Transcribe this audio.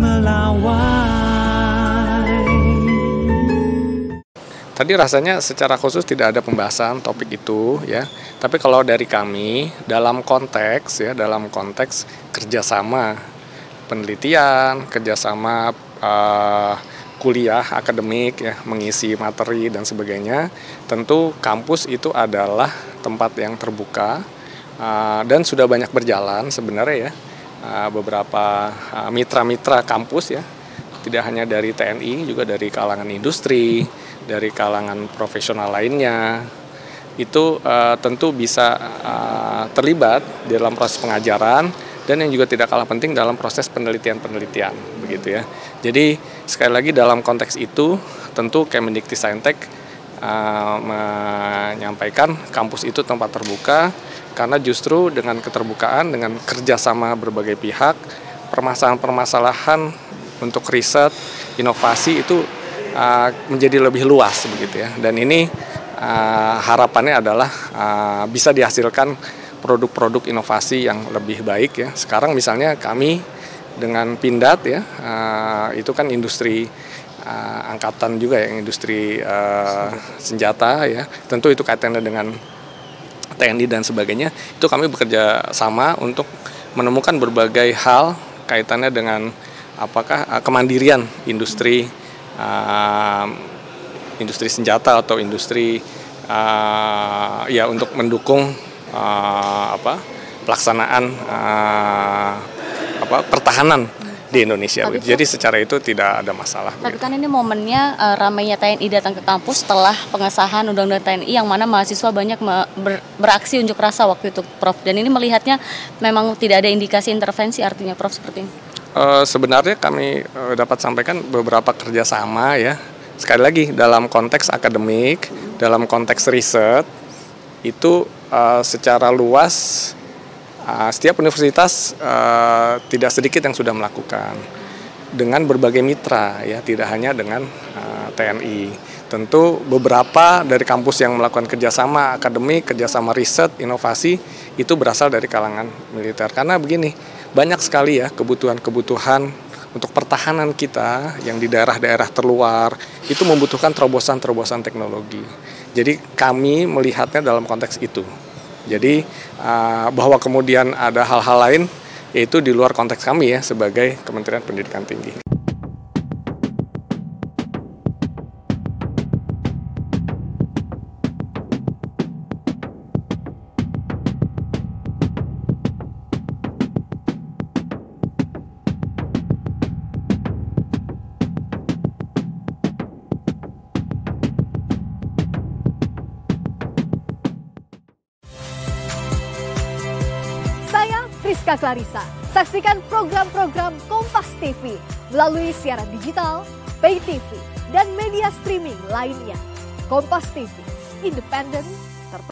melawai. Tadi rasanya secara khusus tidak ada pembahasan topik itu ya. Tapi kalau dari kami dalam konteks kerjasama penelitian, kerjasama kuliah akademik ya, mengisi materi dan sebagainya, tentu kampus itu adalah tempat yang terbuka dan sudah banyak berjalan sebenarnya ya. Beberapa mitra-mitra kampus ya, tidak hanya dari TNI, juga dari kalangan industri, dari kalangan profesional lainnya, itu tentu bisa terlibat di dalam proses pengajaran dan yang juga tidak kalah penting dalam proses penelitian begitu ya. Jadi sekali lagi dalam konteks itu tentu Kemendikti-Saintek menyampaikan kampus itu tempat terbuka karena justru dengan keterbukaan, dengan kerjasama berbagai pihak, permasalahan-permasalahan untuk riset, inovasi itu menjadi lebih luas begitu ya. Dan ini harapannya adalah bisa dihasilkan produk-produk inovasi yang lebih baik ya. Sekarang misalnya kami dengan Pindad ya, itu kan industri angkatan juga ya, industri senjata ya. Tentu itu kaitannya dengan TNI dan sebagainya. Itu kami bekerja sama untuk menemukan berbagai hal kaitannya dengan apakah kemandirian industri senjata atau industri ya untuk mendukung pelaksanaan pertahanan di Indonesia. Jadi secara itu tidak ada masalah. Tapi kan ini momennya ramainya TNI datang ke kampus setelah pengesahan Undang-Undang TNI yang mana mahasiswa banyak beraksi unjuk rasa waktu itu, Prof. Dan ini melihatnya memang tidak ada indikasi intervensi artinya, Prof, seperti ini. Sebenarnya kami dapat sampaikan beberapa kerjasama ya. Sekali lagi dalam konteks akademik, dalam konteks riset itu secara luas setiap universitas tidak sedikit yang sudah melakukan dengan berbagai mitra ya, tidak hanya dengan TNI. Tentu beberapa dari kampus yang melakukan kerjasama akademik, kerjasama riset, inovasi itu berasal dari kalangan militer. Karena begini, banyak sekali ya kebutuhan-kebutuhan untuk pertahanan kita yang di daerah-daerah terluar itu membutuhkan terobosan-terobosan teknologi. Jadi kami melihatnya dalam konteks itu. Jadi bahwa kemudian ada hal-hal lain yaitu di luar konteks kami ya sebagai Kementerian Pendidikan Tinggi. Saya Priska Clarissa. Saksikan program-program Kompas TV melalui siaran digital, pay TV, dan media streaming lainnya. Kompas TV, independen,